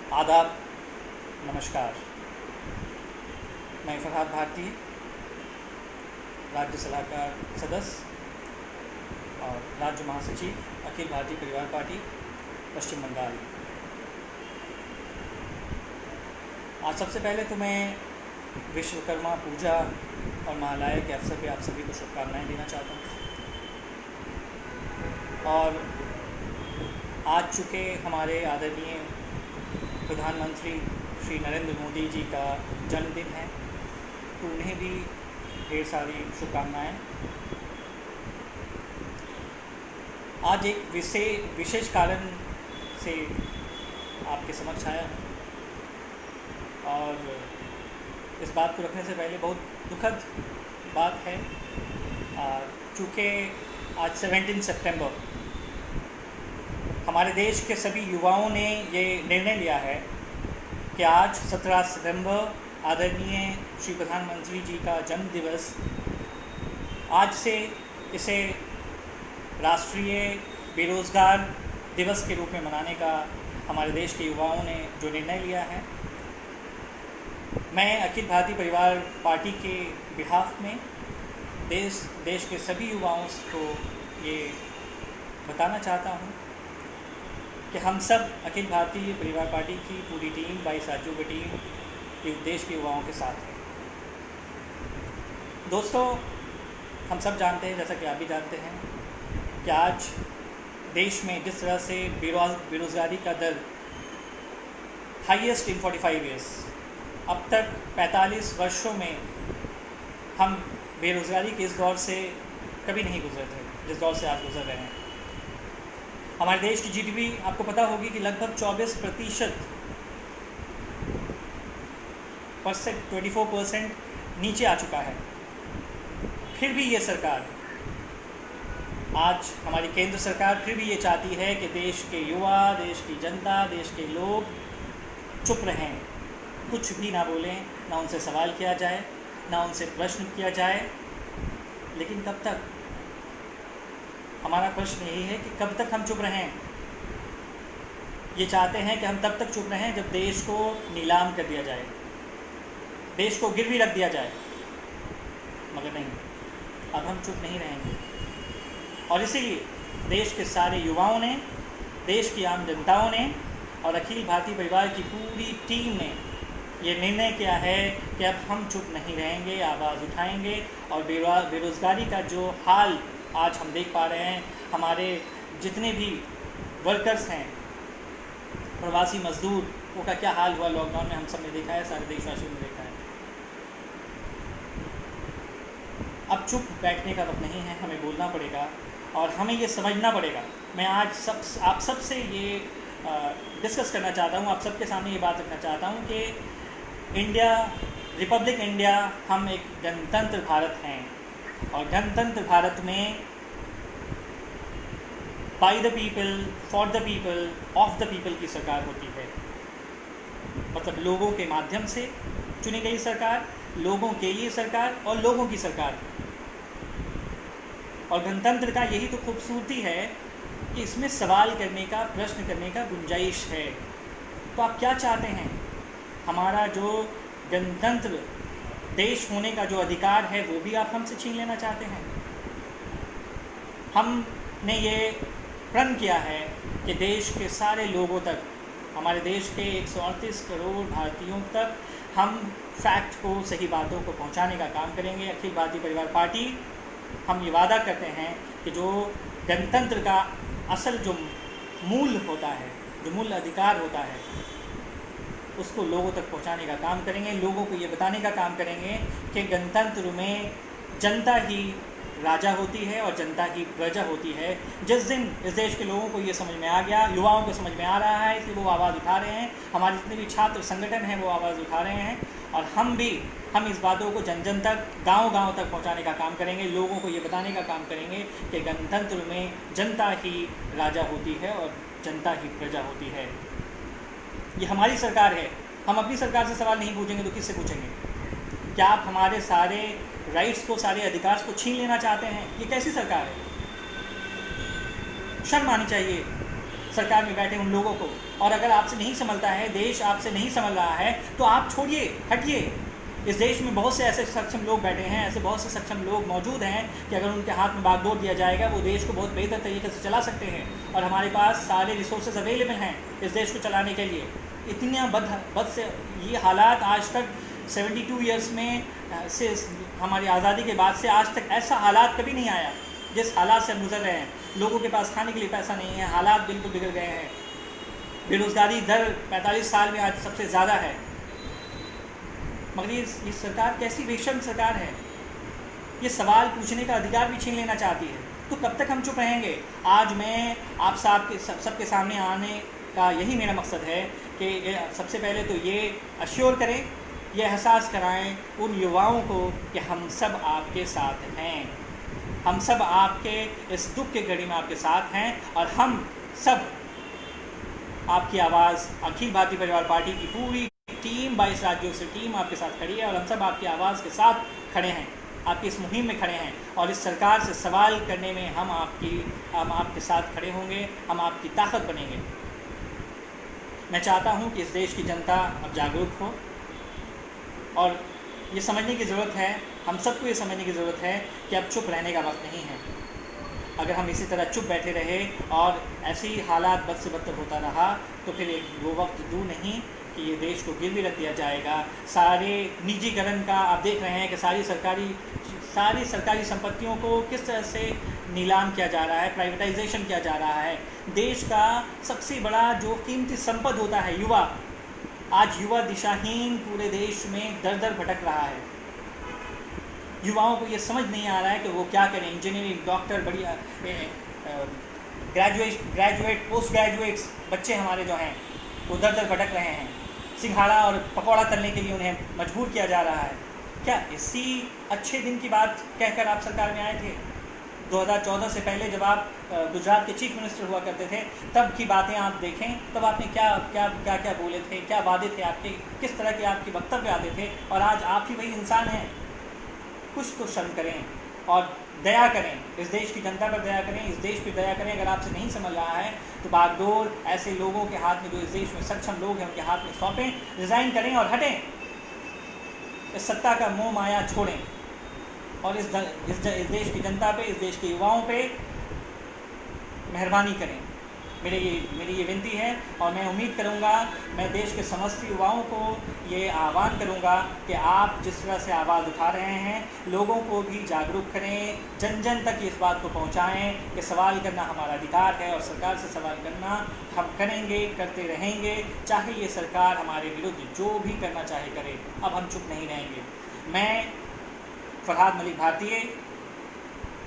आदाब, नमस्कार। मैं फरहाद भारती, राज्य सलाहकार सदस्य और राज्य महासचिव अखिल भारतीय परिवार पार्टी पश्चिम बंगाल। आज सबसे पहले तो मैं विश्वकर्मा पूजा और महालया के अवसर पे आप सभी को शुभकामनाएं देना चाहता हूँ। और आज चूँकि हमारे आदरणीय प्रधानमंत्री श्री नरेंद्र मोदी जी का जन्मदिन है, तो उन्हें भी ढेर सारी शुभकामनाएं। आज एक विशेष कारण से आपके समक्ष आया हूँ और इस बात को रखने से पहले बहुत दुखद बात है। चूँकि आज 17 सितंबर हमारे देश के सभी युवाओं ने ये निर्णय लिया है कि आज 17 सितंबर आदरणीय श्री प्रधानमंत्री जी का जन्म दिवस, आज से इसे राष्ट्रीय बेरोज़गार दिवस के रूप में मनाने का हमारे देश के युवाओं ने जो निर्णय लिया है, मैं अखिल भारतीय परिवार पार्टी के बिहाफ में देश के सभी युवाओं को ये बताना चाहता हूँ कि हम सब अखिल भारतीय परिवार पार्टी की पूरी टीम 22 राज्यों की टीम इस देश के युवाओं के साथ है। दोस्तों, हम सब जानते हैं, जैसा कि आप भी जानते हैं, कि आज देश में जिस तरह से बेरोज़गारी का दर हाईएस्ट इन 45 ईयर्स, अब तक 45 वर्षों में हम बेरोज़गारी के इस दौर से कभी नहीं गुजरे थे जिस दौर से आज गुजर रहे हैं। हमारे देश की जीडीपी आपको पता होगी कि लगभग 24% 24% नीचे आ चुका है। फिर भी ये सरकार, आज हमारी केंद्र सरकार फिर भी ये चाहती है कि देश के युवा, देश की जनता, देश के लोग चुप रहें, कुछ भी ना बोलें, ना उनसे सवाल किया जाए, ना उनसे प्रश्न किया जाए। लेकिन कब तक? हमारा प्रश्न यही है कि कब तक हम चुप रहें। ये चाहते हैं कि हम तब तक चुप रहें जब देश को नीलाम कर दिया जाए, देश को गिरवी रख दिया जाए, मगर नहीं, अब हम चुप नहीं रहेंगे। और इसीलिए देश के सारे युवाओं ने, देश की आम जनताओं ने और अखिल भारतीय परिवार की पूरी टीम ने ये निर्णय किया है कि अब हम चुप नहीं रहेंगे, आवाज़ उठाएंगे। और बेरोज़गारी का जो हाल आज हम देख पा रहे हैं, हमारे जितने भी वर्कर्स हैं, प्रवासी मजदूर, वो का क्या हाल हुआ लॉकडाउन में, हम सब ने देखा है, सारे देशवासियों ने देखा है। अब चुप बैठने का वक्त नहीं है, हमें बोलना पड़ेगा और हमें ये समझना पड़ेगा। मैं आज आप सब से ये डिस्कस करना चाहता हूँ, आप सबके सामने ये बात रखना चाहता हूँ कि रिपब्लिक इंडिया, हम एक गणतंत्र भारत हैं और गणतंत्र भारत में by the people, for the people, of the people की सरकार होती है। मतलब लोगों के माध्यम से चुनी गई सरकार, लोगों के लिए सरकार और लोगों की सरकार। और गणतंत्र का यही तो खूबसूरती है कि इसमें सवाल करने का, प्रश्न करने का गुंजाइश है। तो आप क्या चाहते हैं? हमारा जो गणतंत्र देश होने का जो अधिकार है, वो भी आप हमसे छीन लेना चाहते हैं। हमने ये प्रण किया है कि देश के सारे लोगों तक, हमारे देश के 138 करोड़ भारतीयों तक हम फैक्ट को, सही बातों को पहुंचाने का काम करेंगे। अखिल भारतीय परिवार पार्टी, हम ये वादा करते हैं कि जो गणतंत्र का असल जो मूल होता है, जो मूल अधिकार होता है, उसको लोगों तक पहुंचाने का काम करेंगे। लोगों को ये बताने का काम करेंगे कि गणतंत्र में जनता ही राजा होती है और जनता ही प्रजा होती है। जिस दिन इस देश के लोगों को ये समझ में आ गया, युवाओं को समझ में आ रहा है, इसलिए वो आवाज़ उठा रहे हैं। हमारे जितने भी छात्र संगठन हैं वो आवाज़ उठा रहे हैं और हम इस बातों को जन जन तक, गांव-गांव तक पहुंचाने का काम करेंगे। लोगों को ये बताने का काम करेंगे कि गणतंत्र में जनता ही राजा होती है और जनता ही प्रजा होती है। ये हमारी सरकार है। हम अपनी सरकार से सवाल नहीं पूछेंगे तो किससे पूछेंगे? क्या आप हमारे सारे राइट्स को, सारे अधिकार को छीन लेना चाहते हैं? ये कैसी सरकार है? शर्म आनी चाहिए। सरकार में बैठे उन लोगों को। और अगर आपसे नहीं संभलता है, देश आपसे नहीं संभल रहा है, तो आप छोड़िए, हटिए। इस देश में बहुत से ऐसे सक्षम लोग बैठे हैं, ऐसे बहुत से सक्षम लोग मौजूद हैं कि अगर उनके हाथ में बागडोर दिया जाएगा वो देश को बहुत बेहतर तरीके से चला सकते हैं। और हमारे पास सारे रिसोर्सेज अवेलेबल हैं इस देश को चलाने के लिए। इतना बद से ये हालात आज तक 72 ईयर्स में से हमारी आज़ादी के बाद से आज तक ऐसा हालात कभी नहीं आया जिस हालात से हम गुजर रहे हैं। लोगों के पास खाने के लिए पैसा नहीं है, हालात बिल्कुल बिगड़ गए हैं। बेरोज़गारी दर 45 साल में आज सबसे ज़्यादा है। मगर ये सरकार कैसी बेशर्म सरकार है, ये सवाल पूछने का अधिकार भी छीन लेना चाहती है। तो कब तक हम चुप रहेंगे? आज मैं आप सबके सामने आने का यही मेरा मकसद है कि सबसे पहले तो ये अश्योर करें, ये एहसास कराएं उन युवाओं को कि हम सब आपके साथ हैं, हम सब आपके इस दुख के घड़ी में आपके साथ हैं। और हम सब आपकी आवाज़, अखिल भारतीय परिवार पार्टी की पूरी टीम 22 राज्यों से टीम आपके साथ खड़ी है और हम सब आपकी आवाज़ के साथ खड़े हैं, आपकी इस मुहिम में खड़े हैं। और इस सरकार से सवाल करने में हम आपके साथ खड़े होंगे, हम आपकी ताकत बनेंगे। मैं चाहता हूं कि इस देश की जनता अब जागरूक हो और ये समझने की ज़रूरत है, हम सबको ये समझने की ज़रूरत है कि अब चुप रहने का वक्त नहीं है। अगर हम इसी तरह चुप बैठे रहे और ऐसे ही हालात बद से बदतर होता रहा तो फिर वो वक्त दूर नहीं कि ये देश को गिरवी रख दिया जाएगा। सारे निजीकरण का आप देख रहे हैं कि सारी सरकारी संपत्तियों को किस तरह से नीलाम किया जा रहा है, प्राइवेटाइजेशन किया जा रहा है। देश का सबसे बड़ा जो कीमती संपद होता है युवा, आज युवा दिशाहीन पूरे देश में दर दर भटक रहा है। युवाओं को ये समझ नहीं आ रहा है कि वो क्या करें। इंजीनियरिंग, डॉक्टर, बढ़िया ग्रेजुएट, पोस्ट ग्रेजुएट्स बच्चे हमारे जो हैं वो दर दर भटक रहे हैं। सिंघाड़ा और पकौड़ा तलने के लिए उन्हें मजबूर किया जा रहा है। क्या इसी अच्छे दिन की बात कहकर आप सरकार में आए थे? 2014 से पहले जब आप गुजरात के चीफ मिनिस्टर हुआ करते थे तब की बातें आप देखें, तब आपने क्या क्या क्या क्या बोले थे, क्या वादे थे आपके, किस तरह के आपके वक्तव्य आते थे। और आज आप ही वही इंसान हैं। कुछ तो शर्म करें और दया करें, इस देश की जनता पर दया करें, इस देश पर दया करें। अगर आपसे नहीं समझ रहा है तो बागडोर ऐसे लोगों के हाथ में, जो इस देश में सक्षम लोग हैं, उनके हाथ में सौंपें, रिज़ाइन करें और हटें। इस सत्ता का मोह माया छोड़ें और इस देश की जनता पे, इस देश के युवाओं पे मेहरबानी करें। मेरी ये विनती है और मैं उम्मीद करूंगा, मैं देश के समस्त युवाओं को ये आह्वान करूंगा कि आप जिस तरह से आवाज़ उठा रहे हैं, लोगों को भी जागरूक करें, जन जन तक इस बात को पहुंचाएं कि सवाल करना हमारा अधिकार है और सरकार से सवाल करना हम करेंगे, करते रहेंगे, चाहे ये सरकार हमारे विरुद्ध जो भी करना चाहे करे। अब हम चुप नहीं रहेंगे। मैं फरहाद मलिक भारतीय,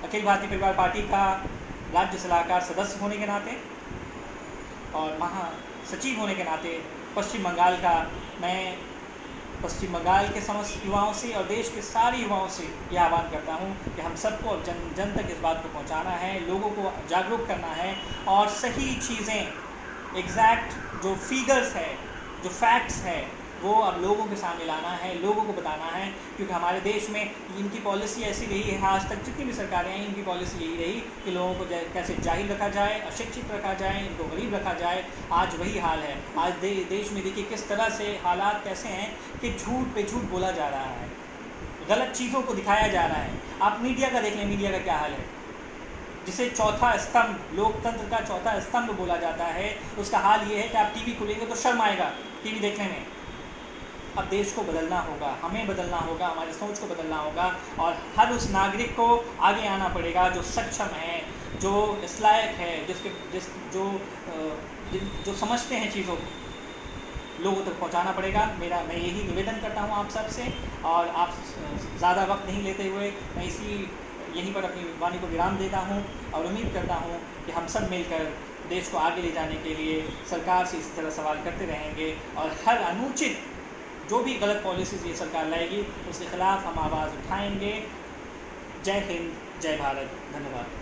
अखिल भारतीय परिवार पार्टी का राज्य सलाहकार सदस्य होने के नाते और महासचिव होने के नाते पश्चिम बंगाल का, मैं पश्चिम बंगाल के समस्त युवाओं से और देश के सारे युवाओं से ये आह्वान करता हूँ कि हम सबको अब जन जन तक इस बात को पहुँचाना है, लोगों को जागरूक करना है और सही चीज़ें, एग्जैक्ट जो फिगर्स है, जो फैक्ट्स है, वो अब लोगों के सामने लाना है, लोगों को बताना है। क्योंकि हमारे देश में इनकी पॉलिसी ऐसी रही है, आज तक जितनी भी सरकारें हैं इनकी पॉलिसी यही रही कि लोगों को कैसे जाहिल रखा जाए, अशिक्षित रखा जाए, इनको गरीब रखा जाए। आज वही हाल है। आज देश में देखिए किस तरह से हालात कैसे हैं कि झूठ पे झूठ बोला जा रहा है, गलत चीज़ों को दिखाया जा रहा है। आप मीडिया का देख लें, मीडिया का क्या हाल है, जिसे चौथा स्तंभ, लोकतंत्र का चौथा स्तंभ बोला जाता है, उसका हाल ये है कि आप टीवी खोलेंगे तो शर्म आएगा टीवी देखने में। अब देश को बदलना होगा, हमें बदलना होगा, हमारी सोच को बदलना होगा और हर उस नागरिक को आगे आना पड़ेगा जो सक्षम है, जो इस लायक है, जो समझते हैं चीज़ों को, लोगों तक पहुंचाना पड़ेगा। मैं यही निवेदन करता हूं आप सब से और आप ज़्यादा वक्त नहीं लेते हुए मैं यहीं पर अपनी वाणी को विराम देता हूं और उम्मीद करता हूं कि हम सब मिलकर देश को आगे ले जाने के लिए सरकार से इसी तरह सवाल करते रहेंगे और हर अनुचित जो भी गलत पॉलिसीज़ ये सरकार लाएगी उसके खिलाफ हम आवाज़ उठाएंगे। जय हिंद, जय भारत, धन्यवाद।